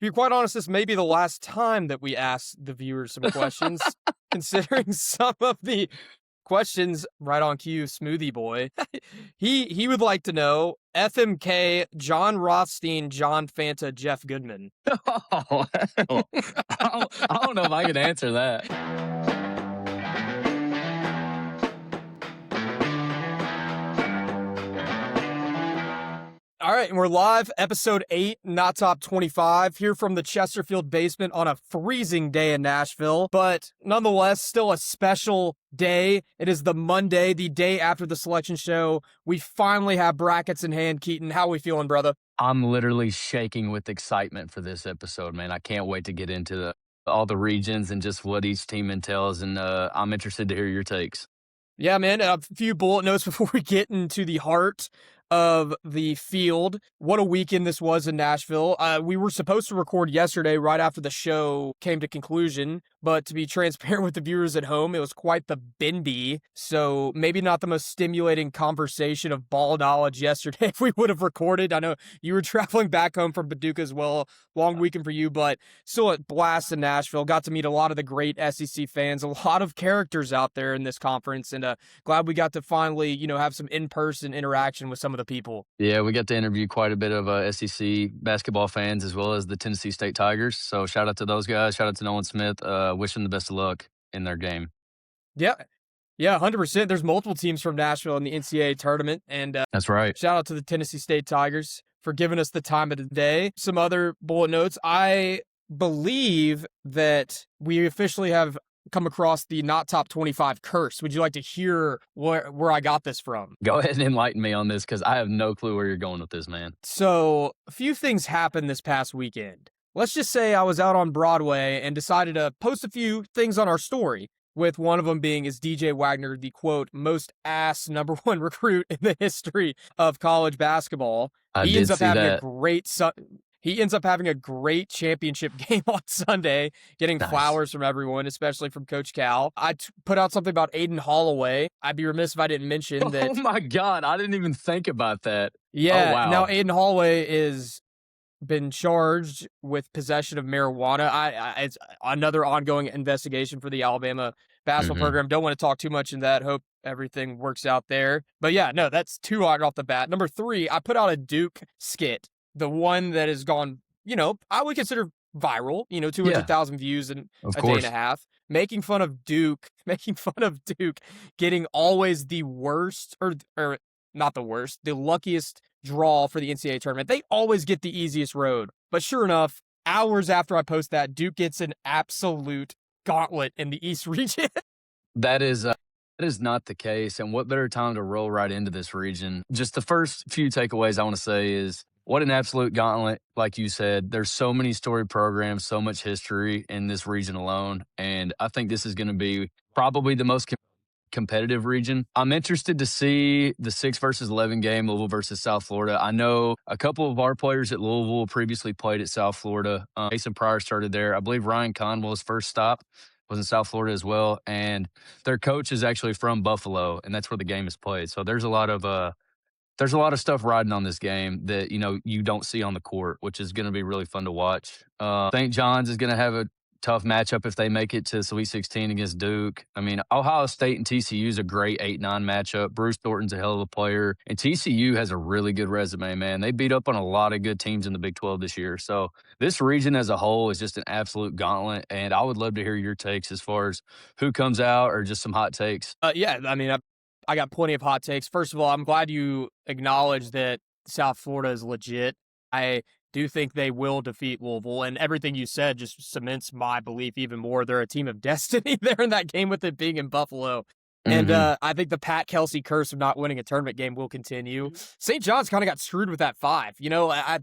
be quite honest, this may be the last time that we ask the viewers some questions, considering some of the questions right on cue. Smoothie Boy, he would like to know FMK, John Rothstein, John Fanta, Jeff Goodman. Oh, hell. I don't know if I can answer that. All right, and we're live, episode 8, not top 25, here from the Chesterfield basement on a freezing day in Nashville, but nonetheless, still a special day. It is the Monday, the day after the selection show. We finally have brackets in hand. Keaton, how are we feeling, brother? I'm literally shaking with excitement for this episode, man. I can't wait to get into all the regions and just what each team entails, and I'm interested to hear your takes. Yeah, man, a few bullet notes before we get into the heart of the field. What a weekend this was in Nashville. We were supposed to record yesterday right after the show came to conclusion, but to be transparent with the viewers at home, it was quite the bendy. So maybe not the most stimulating conversation of ball knowledge yesterday if we would have recorded. I know you were traveling back home from Paducah as well. Long weekend for you, but still a blast in Nashville. Got to meet a lot of the great SEC fans, a lot of characters out there in this conference, and glad we got to finally, have some in-person interaction with some of the people. Yeah, we got to interview quite a bit of SEC basketball fans as well as the Tennessee State Tigers. So shout out to those guys. Shout out to Nolan Smith. Wish them the best of luck in their game. Yeah, 100%. There's multiple teams from Nashville in the NCAA tournament, and That's right. shout out to the Tennessee State Tigers for giving us the time of the day. Some other bullet notes. I believe that we officially have come across the not top 25 curse. Would you like to hear where I got this from? Go ahead and enlighten me on this because I have no clue where you're going with this, man. So a few things happened this past weekend. Let's just say I was out on Broadway and decided to post a few things on our story, with one of them being is DJ Wagner, the quote, most ass number one recruit in the history of college basketball. He ends up having a great championship game on Sunday, getting Nice. flowers from everyone, especially from Coach Cal. I put out something about Aiden Holloway. I'd be remiss if I didn't mention that. Oh my God, I didn't even think about that. Yeah, Oh, wow. Now Aiden Holloway is been charged with possession of marijuana. It's another ongoing investigation for the Alabama basketball program. Don't want to talk too much in that. Hope everything works out there. But yeah, no, that's too hard off the bat. Number 3, I put out a Duke skit. The one that has gone, I would consider viral, 200,000 views in a day and a half. Making fun of Duke getting always the worst, or not the worst, the luckiest draw for the NCAA tournament. They always get the easiest road. But sure enough, hours after I post that, Duke gets an absolute gauntlet in the East region. That is not the case. And what better time to roll right into this region? Just the first few takeaways I want to say is what an absolute gauntlet. Like you said, there's so many storied programs, so much history in this region alone. And I think this is going to be probably the most competitive region. I'm interested to see the 6 versus 11 game, Louisville versus South Florida. I know a couple of our players at Louisville previously played at South Florida. Mason Pryor started there. I believe Ryan Conwell's first stop was in South Florida as well. And their coach is actually from Buffalo, and that's where the game is played. So there's a lot of stuff riding on this game that, you don't see on the court, which is going to be really fun to watch. St. John's is going to have a tough matchup if they make it to Sweet 16 against Duke. I mean, Ohio State and TCU is a great 8-9 matchup. Bruce Thornton's a hell of a player. And TCU has a really good resume, man. They beat up on a lot of good teams in the Big 12 this year. So this region as a whole is just an absolute gauntlet. And I would love to hear your takes as far as who comes out or just some hot takes. Yeah, I mean, I got plenty of hot takes. First of all, I'm glad you acknowledged that South Florida is legit. I do think they will defeat Louisville, and everything you said just cements my belief even more. They're a team of destiny there in that game with it being in Buffalo. And I think the Pat Kelsey curse of not winning a tournament game will continue. St. John's kind of got screwed with that 5.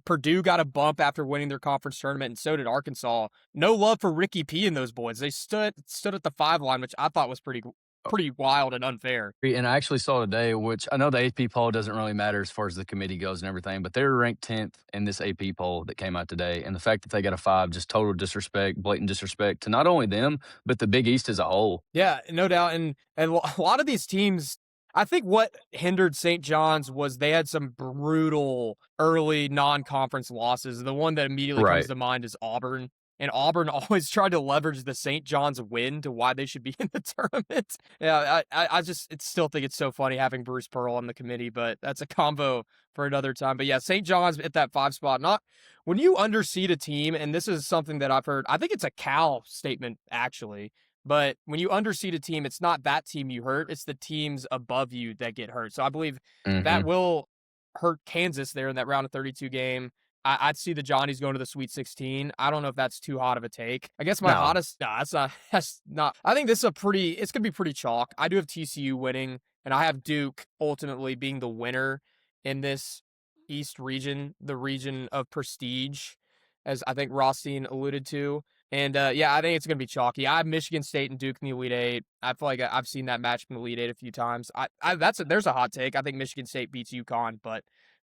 Purdue got a bump after winning their conference tournament, and so did Arkansas. No love for Ricky P and those boys. They stood at the 5 line, which I thought was pretty wild and unfair. And I actually saw today, which I know the AP poll doesn't really matter as far as the committee goes and everything, but they were ranked 10th in this AP poll that came out today. And the fact that they got a 5, just total disrespect, blatant disrespect to not only them, but the Big East as a whole. Yeah, no doubt. And a lot of these teams, I think what hindered St. John's was they had some brutal early non-conference losses. The one that immediately comes Right. to mind is Auburn. And Auburn always tried to leverage the St. John's win to why they should be in the tournament. Yeah, I just still think it's so funny having Bruce Pearl on the committee, but that's a combo for another time. But yeah, St. John's at that 5 spot. Not when you underseed a team, and this is something that I've heard. I think it's a Cal statement actually. But when you underseed a team, it's not that team you hurt, it's the teams above you that get hurt. So I believe that Hmm. will hurt Kansas there in that round of 32 game. I'd see the Johnnies going to the Sweet 16. I don't know if that's too hot of a take. I guess my No. hottest, nah, that's not, that's not. I think this is it's going to be pretty chalk. I do have TCU winning, and I have Duke ultimately being the winner in this East region, the region of prestige, as I think Rothstein alluded to. And yeah, I think it's going to be chalky. I have Michigan State and Duke in the Elite Eight. I feel like I've seen that match in the Elite Eight a few times. There's a hot take. I think Michigan State beats UConn, but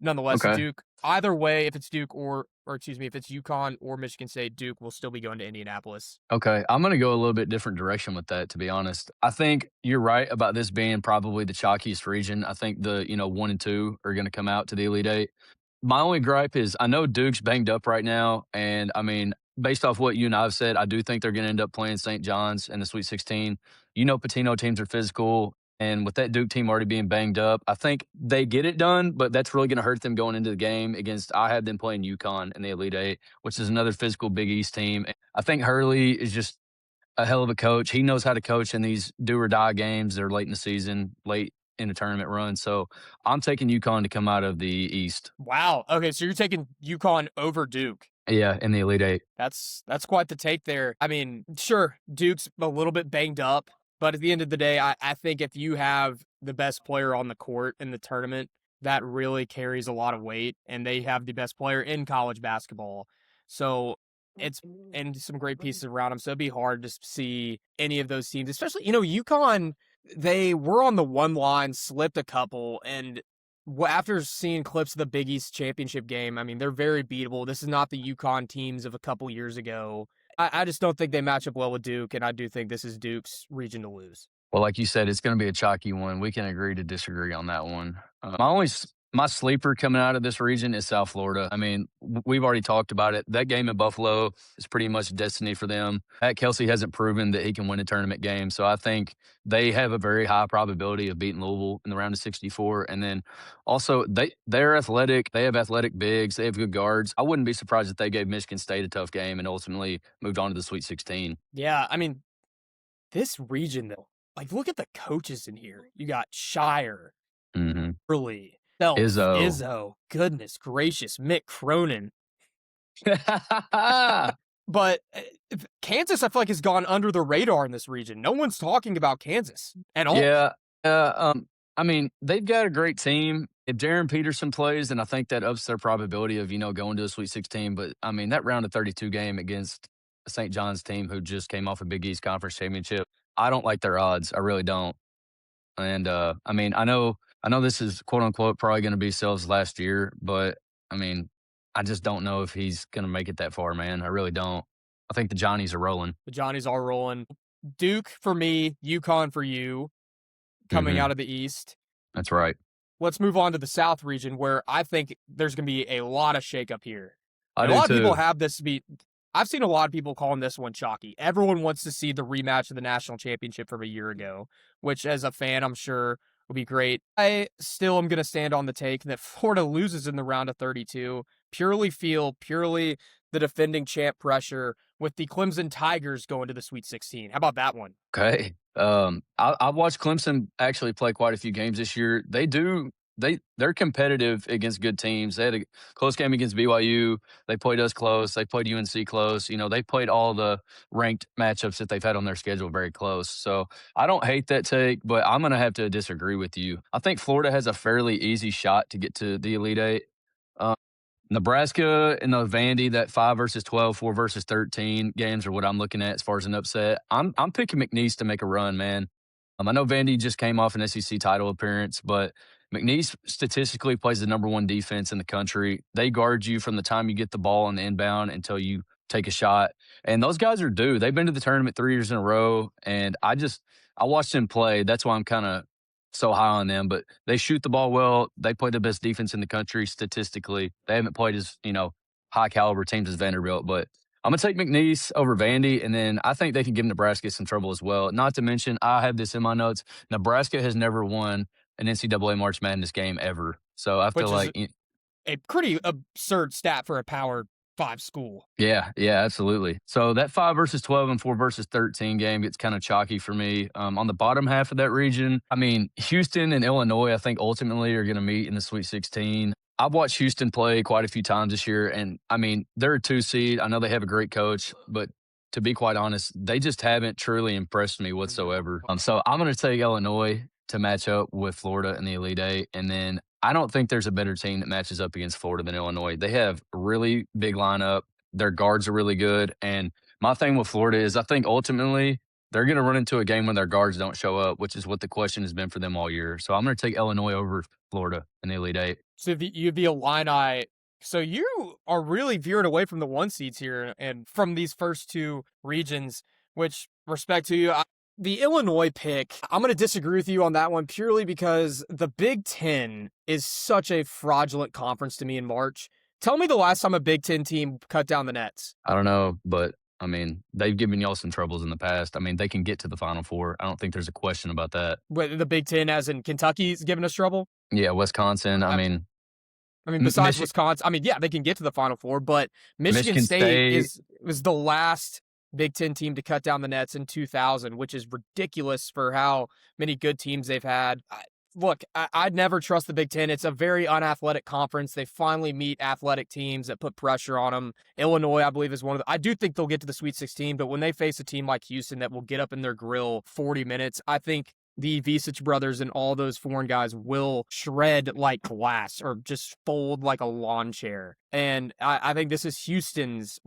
nonetheless, Okay. Duke. Either way, if it's Duke or excuse me, if it's UConn or Michigan State, Duke will still be going to Indianapolis. Okay, I'm gonna go a little bit different direction with that, to be honest. I think you're right about this being probably the chalkiest region. I think the 1 and 2 are gonna come out to the Elite Eight. My only gripe is I know Duke's banged up right now, and I mean, based off what you and I've said, I do think they're gonna end up playing St. John's in the Sweet 16. Patino teams are physical, and with that Duke team already being banged up, I think they get it done, but that's really gonna hurt them going into the game against. I had them playing UConn in the Elite Eight, which is another physical Big East team. I think Hurley is just a hell of a coach. He knows how to coach in these do or die games. They're late in the season, late in a tournament run. So I'm taking UConn to come out of the East. Wow. Okay, so you're taking UConn over Duke. Yeah, in the Elite Eight. That's quite the take there. I mean, sure, Duke's a little bit banged up, but at the end of the day, I think if you have the best player on the court in the tournament, that really carries a lot of weight, and they have the best player in college basketball. So it's and some great pieces around them. So it'd be hard to see any of those teams, especially UConn. They were on the one line, slipped a couple, and after seeing clips of the Big East championship game, I mean, they're very beatable. This is not the UConn teams of a couple years ago. I just don't think they match up well with Duke, and I do think this is Duke's region to lose. Well, like you said, it's going to be a chalky one. We can agree to disagree on that one. My sleeper coming out of this region is South Florida. I mean, we've already talked about it. That game in Buffalo is pretty much destiny for them. Pat Kelsey hasn't proven that he can win a tournament game, so I think they have a very high probability of beating Louisville in the round of 64. And then also they're athletic. They have athletic bigs. They have good guards. I wouldn't be surprised if they gave Michigan State a tough game and ultimately moved on to the Sweet 16. Yeah, I mean, this region though, like look at the coaches in here. You got Shire, Hmm. Early, Self, Izzo. Izzo, goodness gracious, Mick Cronin. But Kansas, I feel like, has gone under the radar in this region. No one's talking about Kansas at all. Yeah. I mean, they've got a great team. If Jaron Peterson plays, then I think that ups their probability of, going to a Sweet 16. But I mean, that round of 32 game against a St. John's team who just came off a Big East Conference championship, I don't like their odds. I really don't. And I mean, I know this is quote unquote probably going to be Sells last year, but I mean, I just don't know if he's going to make it that far, man. I really don't. I think the Johnnies are rolling. The Johnnies are rolling. Duke for me, UConn for you, coming Hmm. out of the East. That's right. Let's move on to the South region where I think there's going to be a lot of shakeup here. I And a do lot of people too. have this be. I've seen a lot of people calling this one chalky. Everyone wants to see the rematch of the national championship from a year ago, which as a fan, I'm sure will be great. I still am going to stand on the take that Florida loses in the round of 32. Purely the defending champ pressure with the Clemson Tigers going to the Sweet 16. How about that one? Okay. I've watched Clemson actually play quite a few games this year. They're competitive against good teams. They had a close game against BYU. They played us close. They played UNC close. They played all the ranked matchups that they've had on their schedule very close. So I don't hate that take, but I'm going to have to disagree with you. I think Florida has a fairly easy shot to get to the Elite Eight. Um, Nebraska and the Vandy, that 5 versus 12, 4 versus 13 games are what I'm looking at as far as an upset. I'm picking McNeese to make a run, man. I know Vandy just came off an SEC title appearance, but McNeese statistically plays the number one defense in the country. They guard you from the time you get the ball on the inbound until you take a shot. And those guys are due. They've been to the tournament 3 years in a row. And I watched them play. That's why I'm kind of so high on them, but they shoot the ball well. They play the best defense in the country statistically. They haven't played as, high caliber teams as Vanderbilt, but I'm gonna take McNeese over Vandy, and then I think they can give Nebraska some trouble as well. Not to mention, I have this in my notes: Nebraska has never won an NCAA March Madness game ever. So I feel which is like, a pretty absurd stat for a Power 5 school. yeah, yeah, absolutely. So that 5 versus 12 and 4 versus 13 game gets kind of chalky for me. On the bottom half of that region, I mean, Houston and Illinois, I think ultimately are going to meet in the Sweet 16. I've watched Houston play quite a few times this year, and I mean, they're a 2 seed. I know they have a great coach, but to be quite honest, they just haven't truly impressed me whatsoever. So I'm going to take Illinois to match up with Florida in the Elite Eight, and then I don't think there's a better team that matches up against Florida than Illinois. They have a really big lineup. Their guards are really good. And my thing with Florida is I think ultimately they're going to run into a game when their guards don't show up, which is what the question has been for them all year. So I'm going to take Illinois over Florida in the Elite Eight. So you'd be Illini. So you are really veering away from the 1 seeds here and from these first 2 regions, which, respect to you, the Illinois pick, I'm going to disagree with you on that one purely because the Big Ten is such a fraudulent conference to me in March. Tell me the last time a Big Ten team cut down the nets. I don't know, but I mean, they've given y'all some troubles in the past. I mean, they can get to the Final Four. I don't think there's a question about that. But the Big Ten, as in Kentucky's giving us trouble? Yeah, Wisconsin. I mean, besides Wisconsin, yeah, they can get to the Final Four, but Michigan State was the last Big Ten team to cut down the nets in 2000, which is ridiculous for how many good teams they've had. Look, I'd never trust the Big Ten. It's a very unathletic conference. They finally meet athletic teams that put pressure on them. Illinois, I believe, is one of the. I do think they'll get to the Sweet 16, but when they face a team like Houston that will get up in their grill 40 minutes, I think the Visich brothers and all those foreign guys will shred like glass or just fold like a lawn chair. And I think this is Houston's.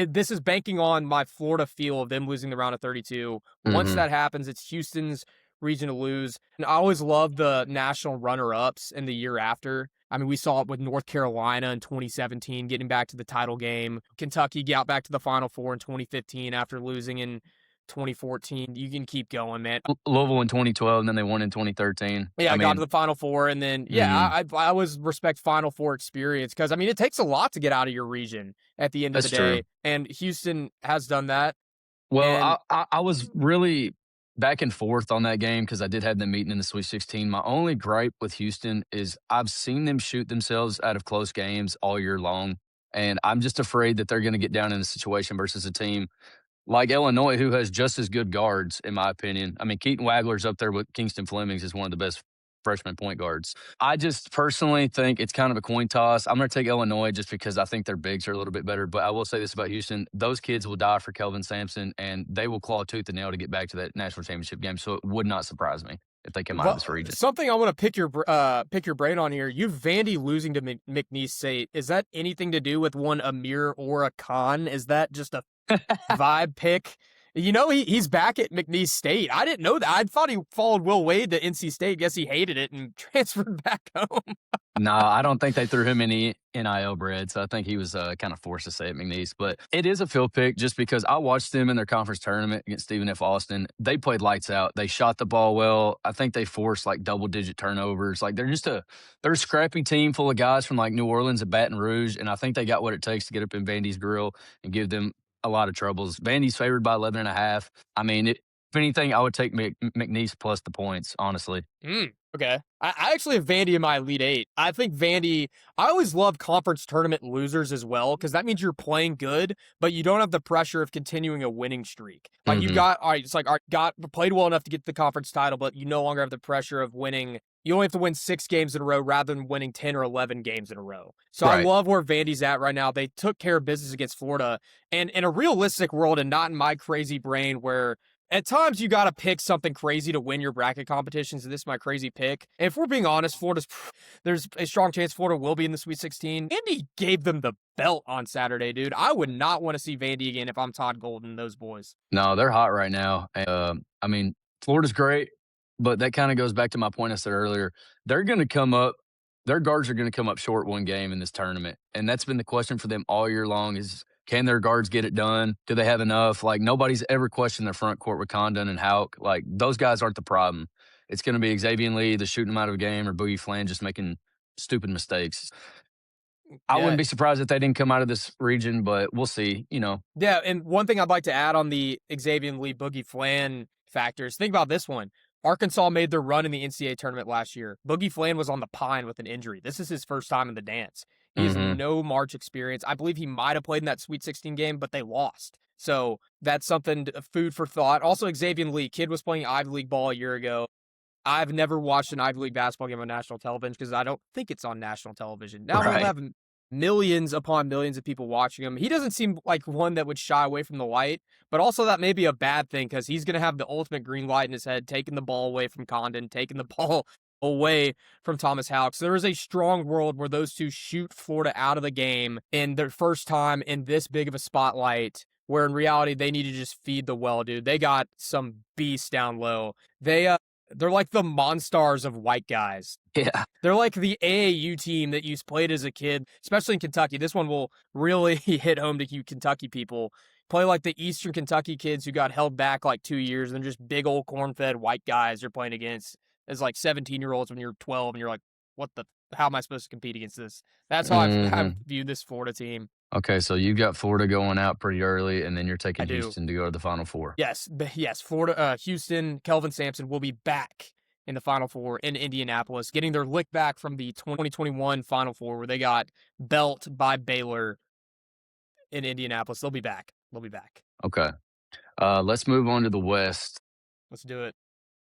This is banking on my Florida feel of them losing the round of 32. Once that happens, it's Houston's region to lose. And I always love the national runner-ups in the year after. I mean, we saw it with North Carolina in 2017, getting back to the title game. Kentucky got back to the Final Four in 2015 after losing in 2014. You can keep going, man. Louisville in 2012, and then they won in 2013. Yeah, I got to the Final Four, and then, I always respect Final Four experience because, I mean, it takes a lot to get out of your region at the end of the day. True. And Houston has done that. Well, I was really back and forth on that game because I did have them meeting in the Sweet 16. My only gripe with Houston is I've seen them shoot themselves out of close games all year long, and I'm just afraid that they're going to get down in a situation versus a team like Illinois, who has just as good guards, in my opinion. I mean, Keaton Wagler's up there with Kingston Flemings as one of the best freshman point guards. I just personally think it's kind of a coin toss. I'm going to take Illinois just because I think their bigs are a little bit better. But I will say this about Houston. Those kids will die for Kelvin Sampson, and they will claw tooth and nail to get back to that national championship game. So it would not surprise me if they come out of this region. Something I want to pick your brain on here. You Vandy losing to McNeese State. Is that anything to do with one Amir or a Khan? Is that just a vibe pick? You know, he's back at McNeese State. I didn't know that. I thought he followed Will Wade to NC State. Guess he hated it and transferred back home. No, I don't think they threw him any NIL bread, so I think he was kind of forced to stay at McNeese. But it is a field pick just because I watched them in their conference tournament against Stephen F. Austin. They played lights out. They shot the ball well. I think they forced like double-digit turnovers. Like they're a scrappy team full of guys from like New Orleans and Baton Rouge, and I think they got what it takes to get up in Vandy's grill and give them a lot of troubles. Vandy's favored by 11.5. I mean, if anything, I would take McNeese plus the points, honestly. Okay. I actually have Vandy in my Elite Eight. I think Vandy, I always love conference tournament losers as well, because that means you're playing good, but you don't have the pressure of continuing a winning streak. Like you got, all right, it's like, played well enough to get the conference title, but you no longer have the pressure of winning. You only have to win 6 games in a row rather than winning 10 or 11 games in a row. So right. I love where Vandy's at right now. They took care of business against Florida. And in a realistic world and not in my crazy brain where at times you got to pick something crazy to win your bracket competitions, and this is my crazy pick. And if we're being honest, there's a strong chance Florida will be in the Sweet 16. Vandy gave them the belt on Saturday, dude. I would not want to see Vandy again if I'm Todd Golden and those boys. No, they're hot right now. I mean, Florida's great, but that kind of goes back to my point I said earlier. They're going to come up. Their guards are going to come up short one game in this tournament. And that's been the question for them all year long is, can their guards get it done? Do they have enough? Like, nobody's ever questioned their front court with Condon and Hauk. Like, those guys aren't the problem. it's going to be Xavier Lee either shooting them out of a game or Boogie Fland just making stupid mistakes. I Yeah. wouldn't be surprised if they didn't come out of this region, but we'll see. Yeah, and one thing I'd like to add on the Xavier Lee Boogie Flan factors, think about this one. Arkansas made their run in the NCAA tournament last year. Boogie Flan was on the pine with an injury. This is his first time in the dance. He has Hmm. no March experience. I believe he might have played in that Sweet 16 game, but they lost. So that's something, food for thought. Also, Xavier Lee, kid was playing Ivy League ball a year ago. I've never watched an Ivy League basketball game on national television because I don't think it's on national television. Now we'll Right. have millions upon millions of people watching him. He doesn't seem like one that would shy away from the light, but also that may be a bad thing because he's going to have the ultimate green light in his head, taking the ball away from Condon, taking the ball away from Thomas Houck. So there is a strong world where those two shoot Florida out of the game in their first time in this big of a spotlight, where in reality they need to just feed the well, dude. They got some beasts down low. They're like the Monstars of white guys. Yeah. They're like the AAU team that you played as a kid, especially in Kentucky. This one will really hit home to you Kentucky people. Play like the Eastern Kentucky kids who got held back like 2 years, and they're just big old corn-fed white guys you're playing against as like 17-year-olds when you're 12, and you're like, how am I supposed to compete against this? That's how I Hmm. view this Florida team. Okay, so you got Florida going out pretty early, and then you're I taking do. Houston to go to the Final Four. Yes, Florida, Houston, Kelvin Sampson will be back in the Final Four in Indianapolis, getting their lick back from the 2021 Final Four where they got belt by Baylor in Indianapolis. They'll be back. They'll be back. Okay. Let's move on to the West. Let's do it.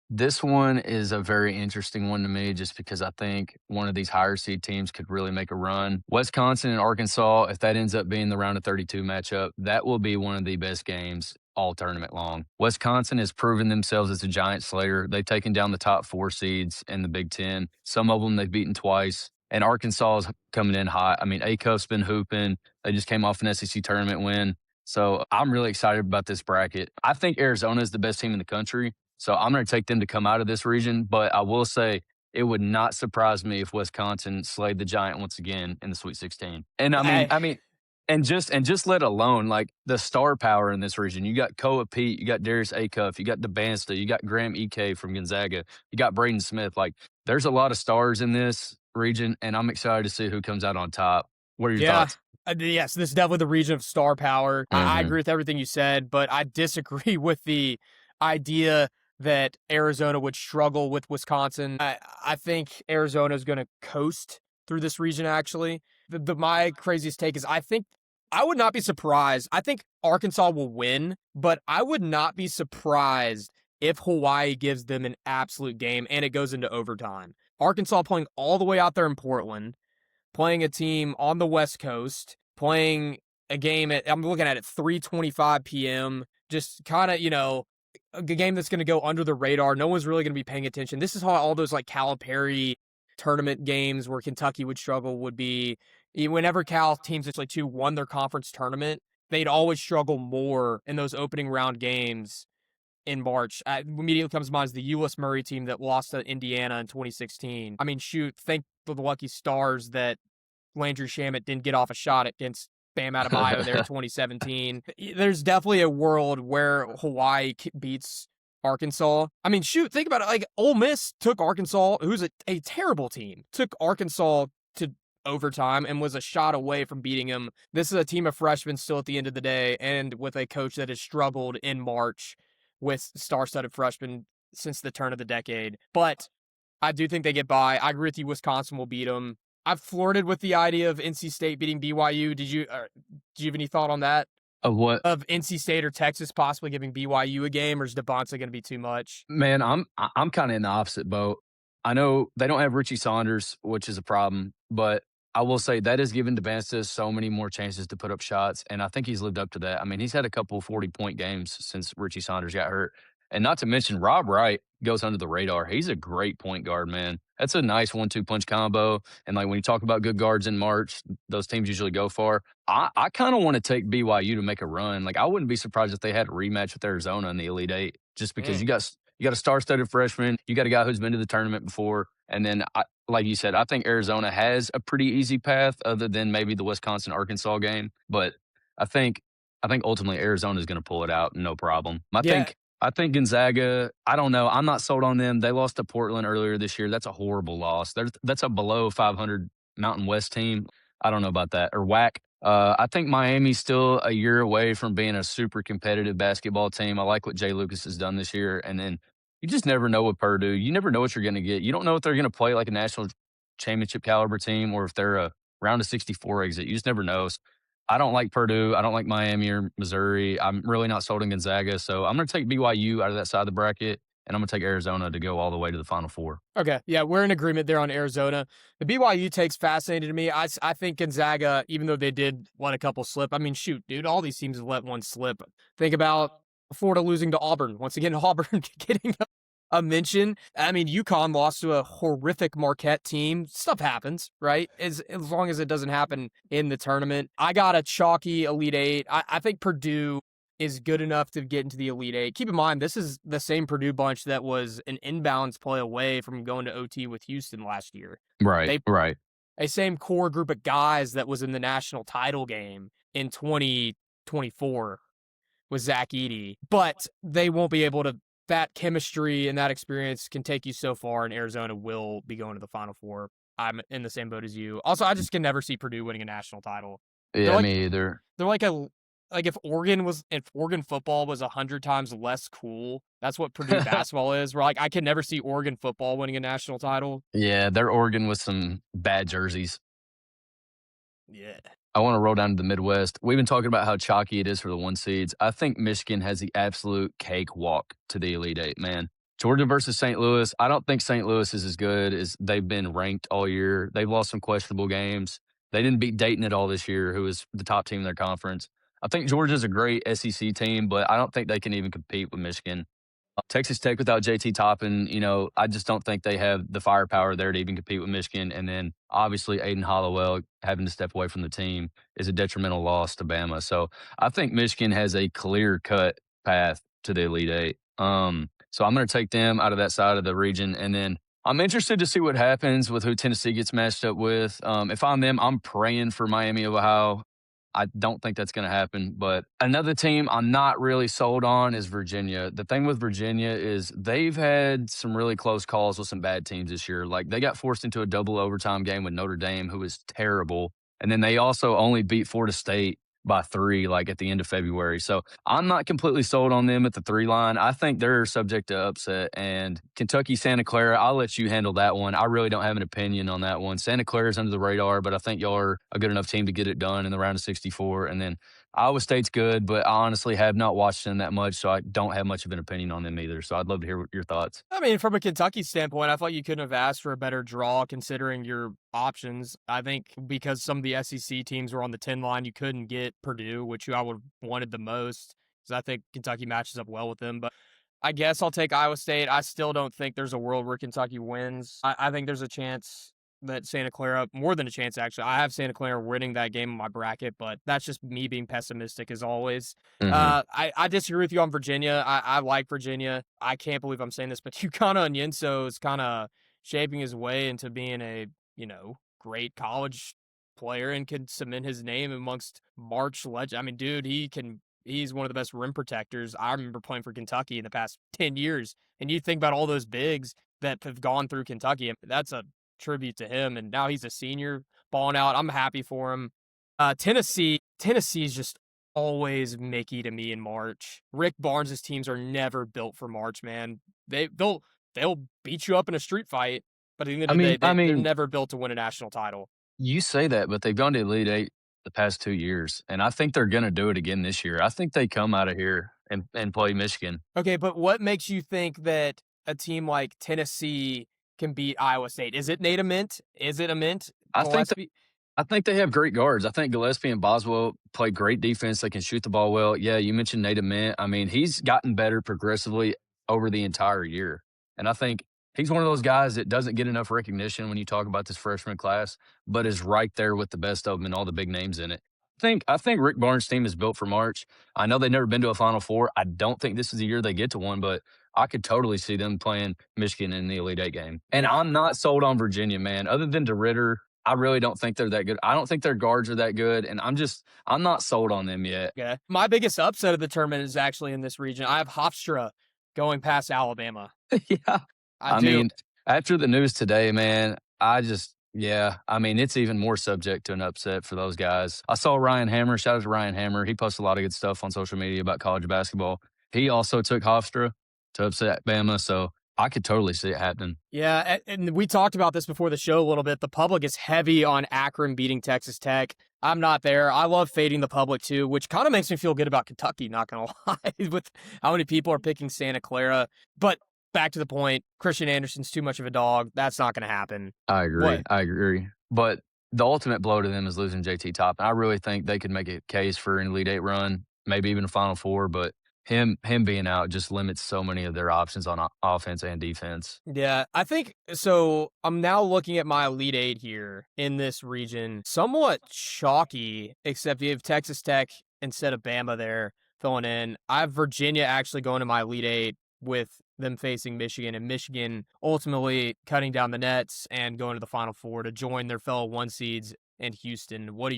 This one is a very interesting one to me just because I think one of these higher seed teams could really make a run. Wisconsin and Arkansas, if that ends up being the round of 32 matchup, that will be one of the best games all tournament long. Wisconsin has proven themselves as a giant slayer. They've taken down the top 4 seeds in the Big Ten. Some of them they've beaten twice. And Arkansas is coming in hot. I mean, Acuff's been hooping. They just came off an SEC tournament win. So I'm really excited about this bracket. I think Arizona is the best team in the country. So I'm going to take them to come out of this region, but I will say it would not surprise me if Wisconsin slayed the Giant once again in the Sweet 16. And I, and just let alone like the star power in this region. You got Koa Pete, you got Darius Acuff, you got DeBansta, you got Graham Ek from Gonzaga, you got Braden Smith. Like there's a lot of stars in this region, and I'm excited to see who comes out on top. What are your yeah. thoughts? Yes, this is definitely the region of star power. I Hmm. agree with everything you said, but I disagree with the idea that Arizona would struggle with Wisconsin. I think Arizona is going to coast through this region, actually. My craziest take is I would not be surprised. I think Arkansas will win, but I would not be surprised if Hawaii gives them an absolute game and it goes into overtime. Arkansas playing all the way out there in Portland, playing a team on the West Coast, playing a game I'm looking at 3:25 p.m. Just kind of, a game that's going to go under the radar. No one's really going to be paying attention. This is how all those like Calipari tournament games where Kentucky would struggle would be. Whenever Cal teams actually two won their conference tournament, they'd always struggle more in those opening round games in March. Immediately comes to mind is the Euless Murray team that lost to Indiana in 2016. I mean, shoot, thank the lucky stars that Landry Shamet didn't get off a shot against Bam Adebayo there in 2017. There's definitely a world where Hawaii beats Arkansas. I mean, shoot, think about it. Like, Ole Miss took Arkansas, who's a terrible team, took Arkansas to overtime and was a shot away from beating them. This is a team of freshmen still at the end of the day, and with a coach that has struggled in March with star-studded freshmen since the turn of the decade. But I do think they get by. I agree with you. Wisconsin will beat them. I've flirted with the idea of NC State beating BYU. Do you have any thought on that? Of what? Of NC State or Texas possibly giving BYU a game, or is DeBonce going to be too much? Man, I'm kind of in the opposite boat. I know they don't have Richie Saunders, which is a problem, but I will say that has given DeBansta so many more chances to put up shots, and I think he's lived up to that. I mean, he's had a couple 40-point games since Richie Saunders got hurt, and not to mention Rob Wright goes under the radar. He's a great point guard, man. That's a nice 1-2 punch combo. And like when you talk about good guards in March, those teams usually go far. I kind of want to take BYU to make a run. Like I wouldn't be surprised if they had a rematch with Arizona in the Elite Eight, just because Mm. you got a star-studded freshman, you got a guy who's been to the tournament before, and then like you said, I think Arizona has a pretty easy path, other than maybe the Wisconsin Arkansas game. But I think ultimately Arizona is going to pull it out, no problem. Yeah, I think Gonzaga, I don't know. I'm not sold on them. They lost to Portland earlier this year. That's a horrible loss. That's a below 500 Mountain West team. I don't know about that. Or whack. I think Miami's still a year away from being a super competitive basketball team. I like what Jay Lucas has done this year. And then you just never know with Purdue. You never know what you're going to get. You don't know if they're going to play like a national championship caliber team or if they're a round of 64 exit. You just never know. I don't like Purdue. I don't like Miami or Missouri. I'm really not sold on Gonzaga. So I'm going to take BYU out of that side of the bracket, and I'm going to take Arizona to go all the way to the Final Four. Okay, yeah, we're in agreement there on Arizona. The BYU take's fascinating to me. I think Gonzaga, even though they did let a couple slip, I mean, shoot, dude, all these teams have let one slip. Think about Florida losing to Auburn. Once again, Auburn getting a mention. I mean, UConn lost to a horrific Marquette team. Stuff happens, right? As long as it doesn't happen in the tournament. I got a chalky Elite Eight. I think Purdue is good enough to get into the Elite Eight. Keep in mind, this is the same Purdue bunch that was an inbounds play away from going to OT with Houston last year. Right, right. A same core group of guys that was in the national title game in 2024 with Zach Edey, but they won't be able to. That chemistry and that experience can take you so far, and Arizona will be going to the Final Four. I'm in the same boat as you. Also, I just can never see Purdue winning a national title. Yeah, me either. They're like if Oregon football was 100 times less cool. That's what Purdue basketball is. Where like I can never see Oregon football winning a national title. Yeah, they're Oregon with some bad jerseys. Yeah. I want to roll down to the Midwest. We've been talking about how chalky it is for the one seeds. I think Michigan has the absolute cakewalk to the Elite Eight, man. Georgia versus St. Louis. I don't think St. Louis is as good as they've been ranked all year. They've lost some questionable games. They didn't beat Dayton at all this year, who was the top team in their conference. I think Georgia's a great SEC team, but I don't think they can even compete with Michigan. Texas Tech without JT Toppin, I just don't think they have the firepower there to even compete with Michigan. And then obviously Aiden Hollowell having to step away from the team is a detrimental loss to Bama. So I think Michigan has a clear cut path to the Elite Eight. So I'm going to take them out of that side of the region. And then I'm interested to see what happens with who Tennessee gets matched up with. If I'm them, I'm praying for Miami of Ohio. I don't think that's going to happen. But another team I'm not really sold on is Virginia. The thing with Virginia is they've had some really close calls with some bad teams this year. Like they got forced into a double overtime game with Notre Dame, who was terrible. And then they also only beat Florida State by 3, like at the end of February. So I'm not completely sold on them at the 3 line. I think they're subject to upset. And Kentucky, Santa Clara, I'll let you handle that one. I really don't have an opinion on that one. Santa Clara's under the radar, but I think y'all are a good enough team to get it done in the round of 64. And then Iowa State's good, but I honestly have not watched them that much, so I don't have much of an opinion on them either. So I'd love to hear your thoughts. I mean, from a Kentucky standpoint, I thought you couldn't have asked for a better draw considering your options. I think because some of the SEC teams were on the 10 line, you couldn't get Purdue, which I would have wanted the most, because I think Kentucky matches up well with them. But I guess I'll take Iowa State. I still don't think there's a world where Kentucky wins. I think there's a chance that Santa Clara, more than a chance actually, I have Santa Clara winning that game in my bracket, but that's just me being pessimistic as always. Mm-hmm. I disagree with you on Virginia. I like Virginia. I can't believe I'm saying this, but UConn Onyenso is kind of shaping his way into being a, great college player and can cement his name amongst March legends. I mean, dude, he's one of the best rim protectors. I remember playing for Kentucky in the past 10 years. And you think about all those bigs that have gone through Kentucky. That's a tribute to him. And now he's a senior balling out. I'm happy for him. Tennessee is just always Mickey to me in March. Rick Barnes' teams are never built for March, man. They'll beat you up in a street fight, but at the end of the day, they're never built to win a national title. You say that, but they've gone to Elite Eight the past 2 years, and I think they're going to do it again this year. I think they come out of here and play Michigan. Okay, but what makes you think that a team like Tennessee can beat Iowa State? Is it Nate Ament? Is it Ament? I think they have great guards. I think Gillespie and Boswell play great defense. They can shoot the ball well. Yeah, you mentioned Nate Ament. I mean, he's gotten better progressively over the entire year. And I think he's one of those guys that doesn't get enough recognition when you talk about this freshman class, but is right there with the best of them and all the big names in it. I think Rick Barnes' team is built for March. I know they've never been to a Final Four. I don't think this is the year they get to one, but I could totally see them playing Michigan in the Elite Eight game. And I'm not sold on Virginia, man. Other than DeRitter, I really don't think they're that good. I don't think their guards are that good, and I'm not sold on them yet. Yeah. My biggest upset of the tournament is actually in this region. I have Hofstra going past Alabama. Yeah. I I do. mean, after the news today, man, yeah, I mean, it's even more subject to an upset for those guys. I saw Ryan Hammer, shout out to Ryan Hammer. He posted a lot of good stuff on social media about college basketball. He also took Hofstra to upset Bama, so I could totally see it happening. Yeah, and we talked about this before the show a little bit. The public is heavy on Akron beating Texas Tech. I'm not there. I love fading the public too, which kind of makes me feel good about Kentucky, not going to lie, with how many people are picking Santa Clara. But back to the point, Christian Anderson's too much of a dog. That's not going to happen. I agree. What? I agree. But the ultimate blow to them is losing JT Top. And I really think they could make a case for an Elite Eight run, maybe even a Final Four. But him being out just limits so many of their options on offense and defense. Yeah, I think so. I'm now looking at my Elite Eight here in this region. Somewhat chalky, except you have Texas Tech instead of Bama there filling in. I have Virginia actually going to my Elite Eight with them facing Michigan, and Michigan ultimately cutting down the nets and going to the Final Four to join their fellow one seeds and Houston. Who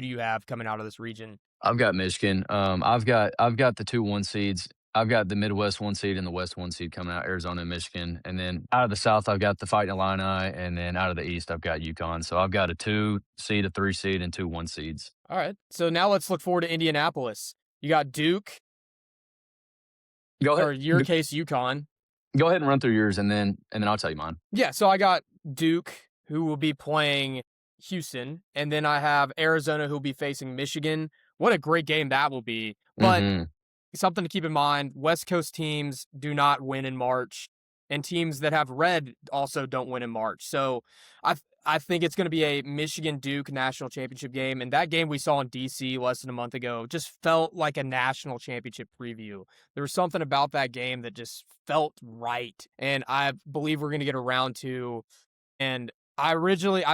do you have coming out of this region? I've got Michigan. I've got the 2 1 seeds. I've got the Midwest 1 seed and the West 1 seed coming out, Arizona and Michigan. And then out of the South, I've got the Fighting Illini. And then out of the East, I've got UConn. So I've got a 2 seed, a 3 seed, and 2 1 seeds. All right. So now let's look forward to Indianapolis. You got Duke, Go ahead. or your case, UConn. Go ahead and run through yours, and then I'll tell you mine. Yeah, so I got Duke, who will be playing Houston, and then I have Arizona, who will be facing Michigan. What a great game that will be. But Mm-hmm. something to keep in mind, West Coast teams do not win in March, and teams that have red also don't win in March. So I think it's going to be a Michigan-Duke national championship game, and that game we saw in D.C. less than a month ago just felt like a national championship preview. There was something about that game that just felt right, and I believe we're going to get a round two. And I've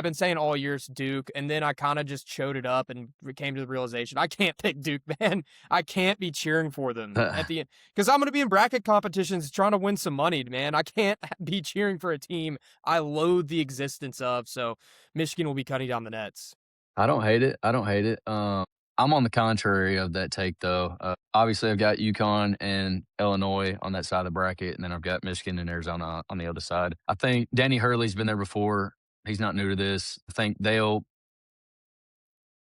been saying all year it's Duke, and then I kind of just chewed it up and came to the realization I can't pick Duke, man. I can't be cheering for them at the end because I'm going to be in bracket competitions trying to win some money, man. I can't be cheering for a team I loathe the existence of. So Michigan will be cutting down the nets. I don't hate it. I don't hate it. I'm on the contrary of that take, though. Obviously, I've got UConn and Illinois on that side of the bracket, and then I've got Michigan and Arizona on the other side. I think Danny Hurley's been there before. He's not new to this. I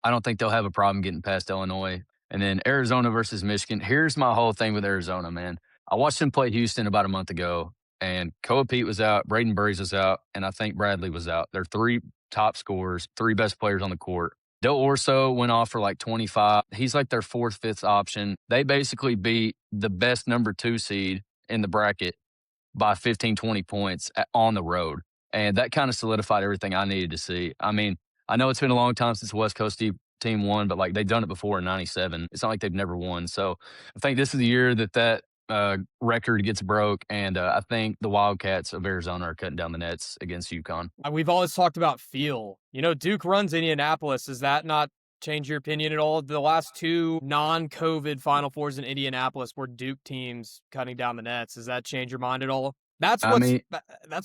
don't think they'll have a problem getting past Illinois. And then Arizona versus Michigan. Here's my whole thing with Arizona, man. I watched them play Houston about a month ago, and Koa Pete was out, Braden Burries was out, and I think Bradley was out. They're 3 top scorers, 3 best players on the court. Del Orso went off for like 25. He's like their 4th, 5th option. They basically beat the best number 2 seed in the bracket by 15, 20 points on the road. And that kind of solidified everything I needed to see. I mean, I know it's been a long time since the West Coast team won, but like they've done it before in 97. It's not like they've never won. So I think this is the year that record gets broke. And I think the Wildcats of Arizona are cutting down the nets against UConn. We've always talked about feel. Duke runs Indianapolis. Does that not change your opinion at all? The last 2 non-COVID Final Fours in Indianapolis were Duke teams cutting down the nets. Does that change your mind at all? That's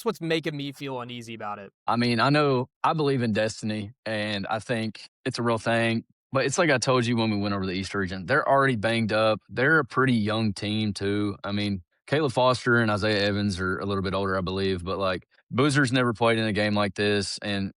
what's making me feel uneasy about it. I mean, I believe in destiny, and I think it's a real thing. But it's like I told you when we went over the East region. They're already banged up. They're a pretty young team, too. I mean, Caleb Foster and Isaiah Evans are a little bit older, I believe. But, like, Boozer's never played in a game like this, and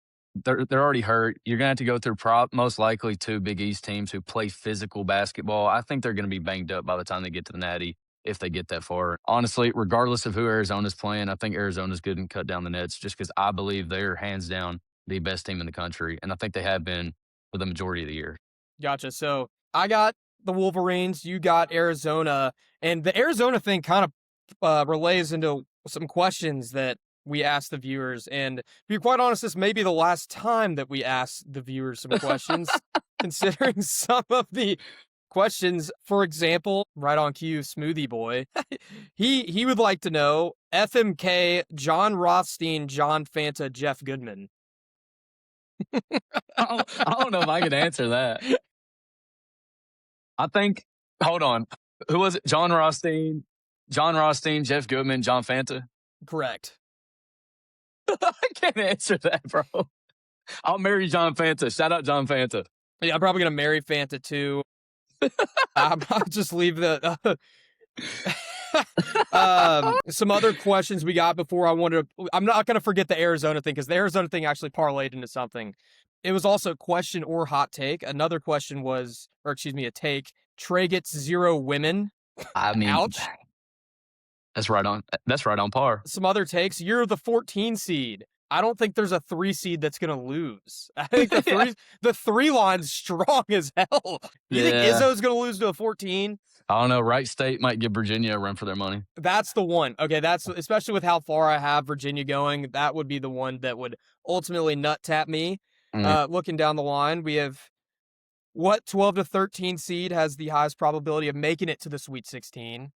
they're already hurt. You're going to have to go through most likely 2 Big East teams who play physical basketball. I think they're going to be banged up by the time they get to the Natty, if they get that far. Honestly, regardless of who Arizona's playing, I think Arizona's good and cut down the nets just because I believe they're hands down the best team in the country. And I think they have been for the majority of the year. Gotcha. So I got the Wolverines, you got Arizona, and the Arizona thing kind of relays into some questions that we asked the viewers. And to be quite honest, this may be the last time that we ask the viewers some questions, considering some of the questions. For example, right on cue, Smoothie Boy, he would like to know FMK, John Rothstein, John Fanta, Jeff Goodman. I don't know if I could answer that. I think, hold on. Who was it? John Rothstein, Jeff Goodman, John Fanta? Correct. I can't answer that, bro. I'll marry John Fanta. Shout out John Fanta. Yeah, I'm probably going to marry Fanta too. I'll just leave the... Some other questions we got before I wanted to. I'm not going to forget the Arizona thing because the Arizona thing actually parlayed into something. It was also question or hot take. Another question was, or excuse me, a take. Trey gets 0 women. I mean, Ouch. that's right on par. Some other takes. You're the 14 seed. I don't think there's a 3 seed that's gonna lose. I think Yeah. the 3 line's strong as hell. You think Yeah. Izzo's gonna lose to a 14? I don't know. Wright State might give Virginia a run for their money. That's the one. Okay, that's especially with how far I have Virginia going, that would be the one that would ultimately nut tap me. Mm. Looking down the line, we have what 12 to 13 seed has the highest probability of making it to the Sweet 16?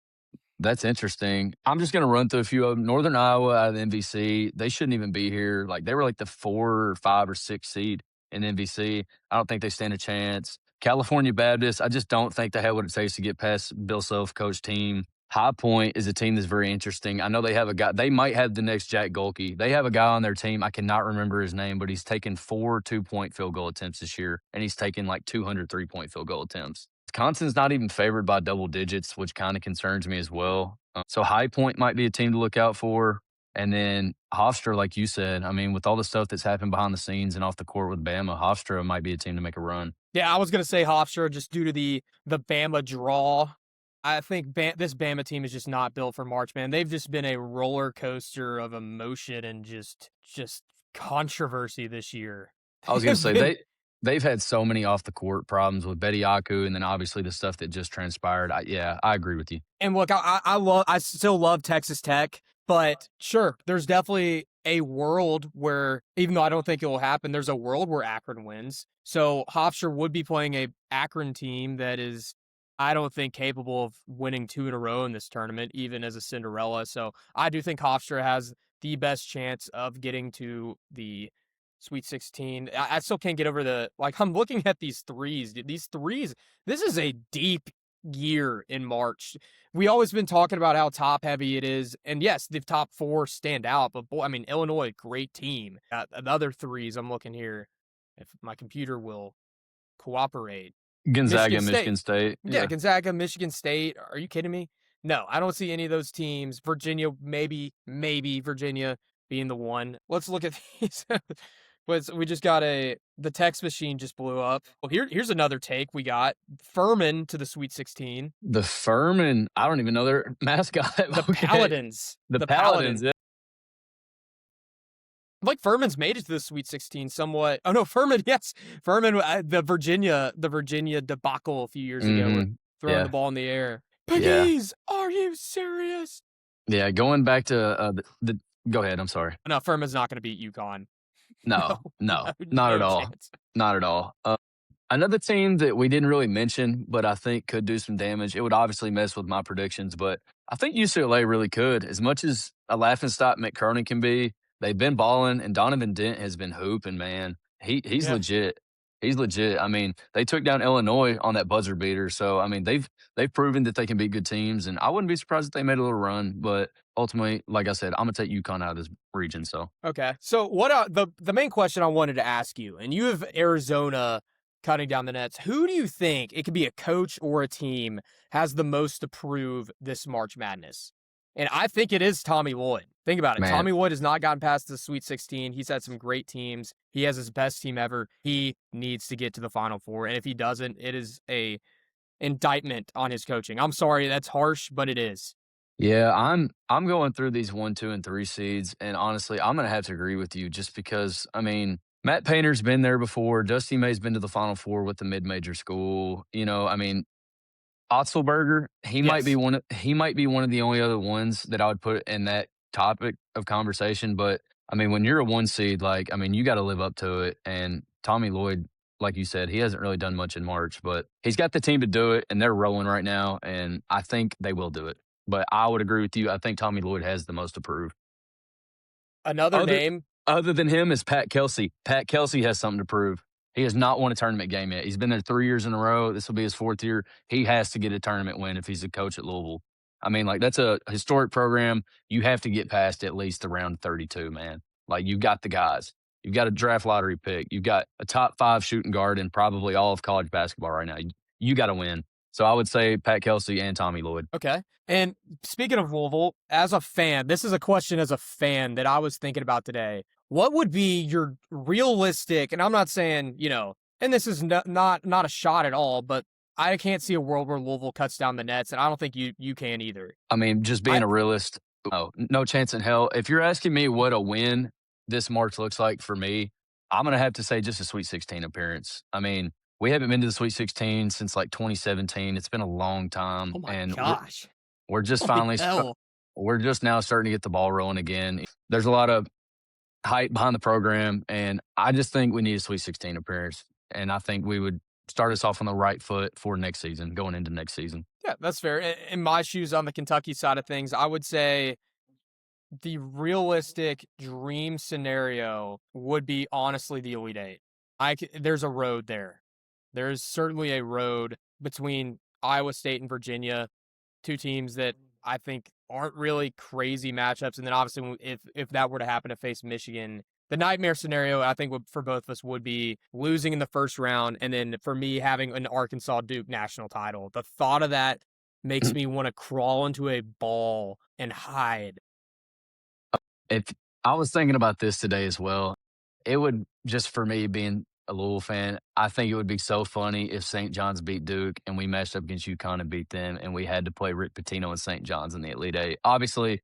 That's interesting. I'm just gonna run through a few of them. Northern Iowa out of the MVC, they shouldn't even be here. Like they were like the 4 or 5 or 6 seed in MVC. I don't think they stand a chance. California Baptist, I just don't think they have what it takes to get past Bill Self coach team. High Point is a team that's very interesting. I know they have a guy. They might have the next Jack Golke. They have a guy on their team. I cannot remember his name, but he's taken 4 2-point field goal attempts this year, and he's taken like 200 3-point field goal attempts. Wisconsin's not even favored by double digits, which kind of concerns me as well. So High Point might be a team to look out for. And then Hofstra, like you said, I mean, with all the stuff that's happened behind the scenes and off the court with Bama, Hofstra might be a team to make a run. Yeah, I was gonna say Hofstra just due to the Bama draw. I think this Bama team is just not built for March, man. They've just been a roller coaster of emotion and just controversy this year. I was They going to have say been they've had so many off the court problems with Betty Yaku, and then obviously the stuff that just transpired. Yeah, I agree with you. And look, I still love Texas Tech, but sure, there's definitely a world where, even though I don't think it will happen, there's a world where Akron wins. So Hofstra would be playing a Akron team that is, I don't think, capable of winning 2 in a row in this tournament, even as a Cinderella. So I do think Hofstra has the best chance of getting to the Sweet 16. I still can't get over I'm looking at these threes. Dude, these threes, this is a deep year in March. We always been talking about how top heavy it is, and yes, the top 4 stand out. But boy, I mean, Illinois, great team. The other threes, I'm looking here. If my computer will cooperate, Gonzaga, Michigan State. Michigan State. Yeah, Yeah. Gonzaga, Michigan State. Are you kidding me? No, I don't see any of those teams. Virginia, maybe Virginia being the one. Let's look at these. We just got the text machine just blew up. Well, here's another take we got. Furman to the Sweet 16. The Furman, I don't even know their mascot. The Okay. Paladins. The The Paladins. Paladins. Yeah. Like Furman's made it to the Sweet 16 somewhat. Oh no, Furman, yes. Furman, the Virginia debacle a few years ago with throwing the Yeah. ball in the air. Yeah. Piggies, are you serious? Yeah. Going back to go ahead. I'm sorry. No, Furman's not going to beat UConn. No, No, no, not at no all. chance. Not at all. Another team that we didn't really mention, but I think could do some damage. It would obviously mess with my predictions, but I think UCLA really could. As much as a laughingstock McCurnan can be, they've been balling, and Donovan Dent has been hooping. Man, he's Yeah. legit. He's legit. I mean, they took down Illinois on that buzzer beater, so I mean they've proven that they can beat good teams, and I wouldn't be surprised if they made a little run. But ultimately, like I said, I'm gonna take UConn out of this region. So Okay. So the main question I wanted to ask you, and you have Arizona cutting down the nets. Who do you think, it could be a coach or a team, has the most to prove this March Madness? And I think it is Tommy Lloyd. Think about it. man, Tommy Lloyd has not gotten past the Sweet 16. He's had some great teams. He has his best team ever. He needs to get to the Final Four. And if he doesn't, it is a indictment on his coaching. I'm sorry, that's harsh, but it is. yeah, I'm going through these 1, 2, and 3 seeds, and honestly, I'm gonna have to agree with you just because I mean, Matt Painter's been there before. Dusty May's been to the Final Four with the mid-major school. I mean, Otzelberger, Yes. he might be one of the only other ones that I would put in that topic of conversation. But I mean, when you're a 1 seed, like I mean, you got to live up to it. And Tommy Lloyd, like you said, he hasn't really done much in March, but he's got the team to do it, and they're rolling right now. And I think they will do it. But I would agree with you. I think Tommy Lloyd has the most to prove. Another Other name. other than him is Pat Kelsey. Pat Kelsey has something to prove. He has not won a tournament game yet. He's been there 3 years in a row. This will be his 4th year. He has to get a tournament win if he's a coach at Louisville. I mean, like, that's a historic program. You have to get past at least the round 32, man. Like, you've got the guys. You've got a draft lottery pick. You've got a top 5 shooting guard in probably all of college basketball right now. You got to win. So I would say Pat Kelsey and Tommy Lloyd. Okay. And speaking of Louisville, as a fan, this is a question as a fan that I was thinking about today. What would be your realistic, and I'm not saying, and this is not a shot at all, but I can't see a world where Louisville cuts down the nets, and I don't think you can either. I mean, just being I a realist, no chance in hell. If you're asking me what a win this March looks like for me, I'm gonna have to say just a Sweet 16 appearance. I mean, we haven't been to the Sweet 16 since like 2017. It's been a long time, Oh my and gosh. we're just Holy finally hell. we're just now starting to get the ball rolling again. There's a lot of hype behind the program, and I just think we need a Sweet 16 appearance, and I think we would start us off on the right foot for next season, going into next season. Yeah, that's fair. In my shoes on the Kentucky side of things, I would say the realistic dream scenario would be honestly the Elite Eight. There's a road there. There's certainly a road between Iowa State and Virginia, two teams that I think aren't really crazy matchups. And then obviously, if that were to happen to face Michigan, the nightmare scenario I think for both of us would be losing in the first round, and then for me having an Arkansas Duke national title. The thought of that makes me want to crawl into a ball and hide. If I was thinking about this today as well, it would just for me being a Louisville fan, I think it would be so funny if St. John's beat Duke and we matched up against UConn and beat them, and we had to play Rick Pitino and St. John's in the Elite Eight. Obviously,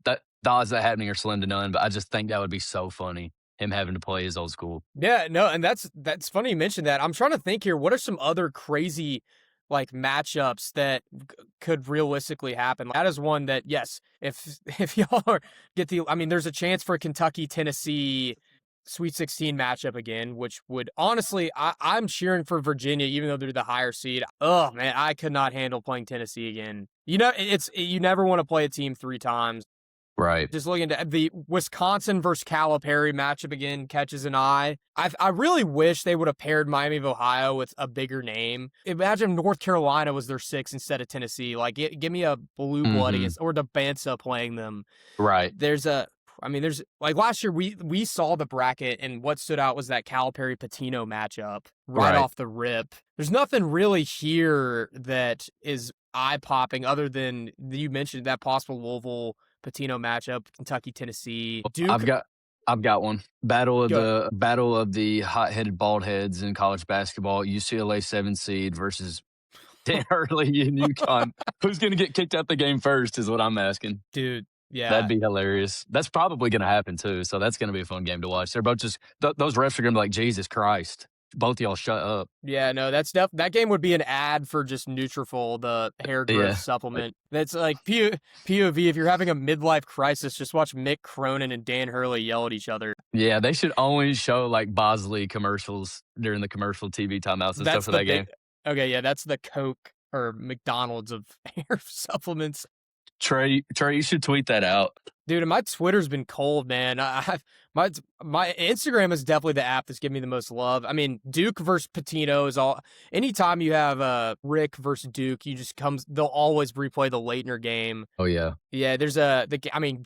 the odds of that happening are slim to none, but I just think that would be so funny, him having to play his old school. Yeah, no, and that's funny you mentioned that. I'm trying to think here. What are some other crazy like matchups that could realistically happen? That is one that yes, if y'all I mean, there's a chance for a Kentucky Tennessee Sweet 16 matchup again, which would honestly, I'm cheering for Virginia, even though they're the higher seed. Oh man, I could not handle playing Tennessee again. You never want to play a team 3 times. Right. Just looking at the Wisconsin versus Calipari matchup again catches an eye. I really wish they would have paired Miami of Ohio with a bigger name. Imagine North Carolina was their 6 instead of Tennessee. Like, give me a blue blood Mhm. against, or the Bansa playing them. Right. There's like last year we saw the bracket, and what stood out was that Calipari Patino matchup right Right. off the rip. There's nothing really here that is eye popping other than you mentioned that possible Louisville Patino matchup, Kentucky, Tennessee, Duke. I've got one. Battle of Go ahead. the hot-headed bald heads in college basketball. UCLA 7 seed versus Dan Hurley in UConn. Who's going to get kicked out the game first is what I'm asking. Dude, That'd yeah. be hilarious. That's probably going to happen too. So that's going to be a fun game to watch. They're both just those refs are going to be like, Jesus Christ, both of y'all shut up. Yeah, no, that game would be an ad for just Nutrafol, the hair growth Yeah. supplement. That's like POV. If you're having a midlife crisis, just watch Mick Cronin and Dan Hurley yell at each other. Yeah, they should only show like Bosley commercials during the commercial TV timeouts and stuff for that game. Okay, yeah, that's the Coke or McDonald's of hair supplements. Trey, you should tweet that out. Dude, and my Twitter's been cold, man. My Instagram is definitely the app that's giving me the most love. I mean, Duke versus Patino is all. Anytime you have Rick versus Duke, they'll always replay the Leitner game. Oh yeah. Yeah, there's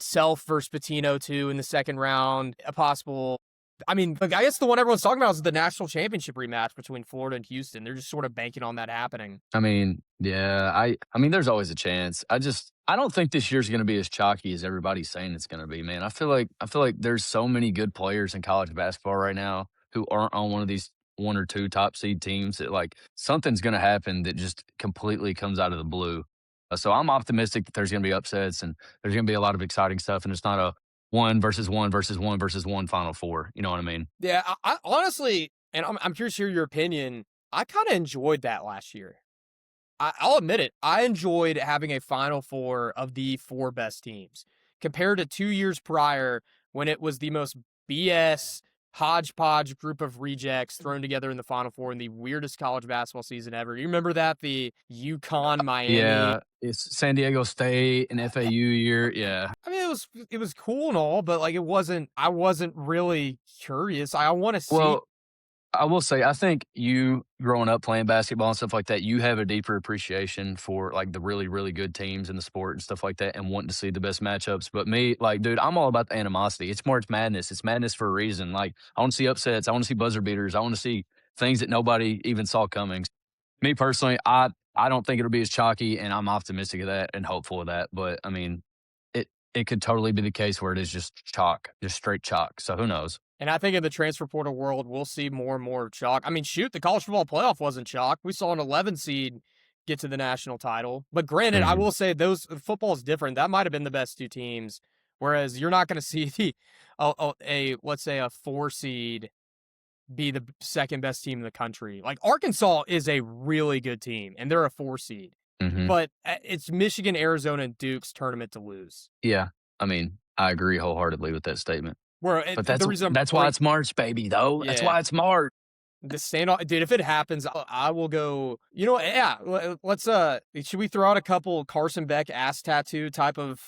Self versus Patino too in the second round. A possible. I mean, I guess the one everyone's talking about is the national championship rematch between Florida and Houston. They're just sort of banking on that happening. I mean, yeah, I mean, there's always a chance. I don't think this year's going to be as chalky as everybody's saying it's going to be, man. I feel like there's so many good players in college basketball right now who aren't on one of these 1 or 2 top seed teams that like something's going to happen that just completely comes out of the blue. So I'm optimistic that there's going to be upsets and there's going to be a lot of exciting stuff, and it's not a 1 versus 1 versus 1 versus 1 Final Four. You know what I mean? Yeah, I honestly, and I'm curious to hear your opinion. I kind of enjoyed that last year. I'll admit it. I enjoyed having a Final Four of the 4 best teams compared to 2 years prior when it was the most BS hodgepodge group of rejects thrown together in the Final Four in the weirdest college basketball season ever. You remember that? The UConn Miami. Yeah, it's San Diego State and FAU year. Yeah. I mean, it was cool and all, but like I wasn't really curious. I want to see. Well, I will say, I think you growing up playing basketball and stuff like that, you have a deeper appreciation for like the really, really good teams in the sport and stuff like that and wanting to see the best matchups. But me, like, dude, I'm all about the animosity. It's madness. It's madness for a reason. Like, I want to see upsets. I want to see buzzer beaters. I want to see things that nobody even saw coming. Me personally, I don't think it'll be as chalky, and I'm optimistic of that and hopeful of that. But I mean, it could totally be the case where it is just chalk, just straight chalk. So who knows? And I think in the transfer portal world, we'll see more and more chalk. I mean, shoot, the college football playoff wasn't chalk. We saw an 11 seed get to the national title. But granted, I Mhm. will say those football is different. That might have been the best two teams. Whereas you're not going to see let's say a 4 seed be the second best team in the country. Like Arkansas is a really good team, and they're a 4 seed. Mhm. But it's Michigan, Arizona, and Duke's tournament to lose. Yeah. I mean, I agree wholeheartedly with that statement. Where But the reason I'm that's why it's March, baby, though. That's yeah. why it's March. The stand on, dude. If it happens, I will go. You know, what, yeah. Let's should we throw out a couple Carson Beck ass tattoo type of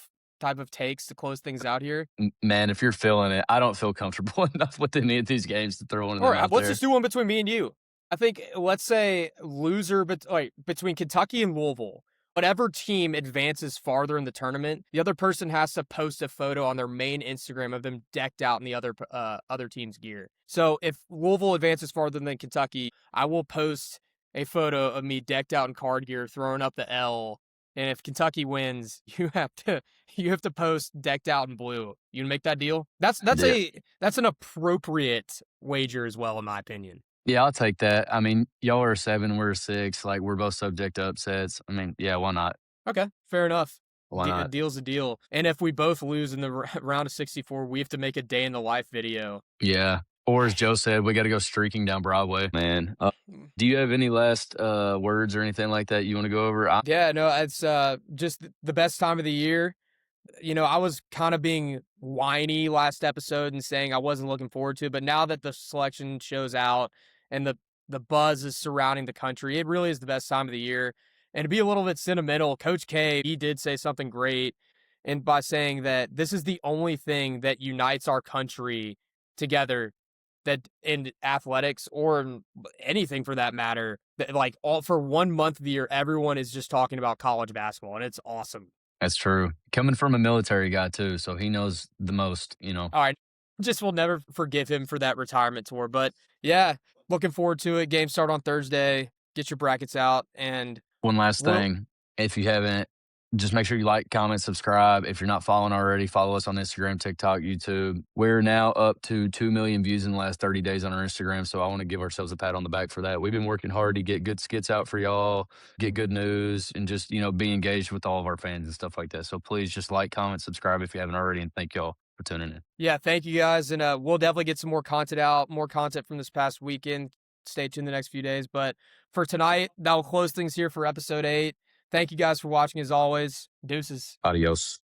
takes to close things out here? Man, if you're feeling it, I don't feel comfortable enough with any of these games to throw one of All them right, out let's there. just do one between me and you. I think let's say loser, but between Kentucky and Louisville. Whatever team advances farther in the tournament, the other person has to post a photo on their main Instagram of them decked out in the other team's gear. So if Louisville advances farther than Kentucky, I will post a photo of me decked out in card gear, throwing up the L. And if Kentucky wins, you have to post decked out in blue. You make that deal? Yeah. That's an appropriate wager as well, in my opinion. Yeah, I'll take that. I mean, y'all are a 7, we're a 6. Like, we're both subject to upsets. I mean, yeah, why not? Okay, fair enough. Why A not? deal's a deal. And if we both lose in the round of 64, we have to make a day in the life video. Yeah. Or as Joe said, we got to go streaking down Broadway. Man, do you have any last words or anything like that you want to go over? Yeah, no, it's just the best time of the year. You know, I was kind of being whiny last episode and saying I wasn't looking forward to it, but now that the selection shows out and the buzz is surrounding the country, it really is the best time of the year. And to be a little bit sentimental, Coach K, he did say something great, and by saying that this is the only thing that unites our country together, that in athletics or in anything for that matter, that like all for 1 month of the year, everyone is just talking about college basketball, and it's awesome. That's true. Coming from a military guy too, so he knows the most, you know. All right. Just will never forgive him for that retirement tour. But yeah, looking forward to it. Games start on Thursday. Get your brackets out and One last we'll thing, if you haven't, just make sure you like, comment, subscribe. If you're not following already, follow us on Instagram, TikTok, YouTube. We're now up to 2 million views in the last 30 days on our Instagram, so I want to give ourselves a pat on the back for that. We've been working hard to get good skits out for y'all, get good news, and just, be engaged with all of our fans and stuff like that. So please just like, comment, subscribe if you haven't already, and thank y'all for tuning in. yeah, thank you guys. And we'll definitely get some more content out, more content from this past weekend. Stay tuned the next few days. But for tonight, that will close things here for episode 8. Thank you guys for watching as always. Deuces. Adios.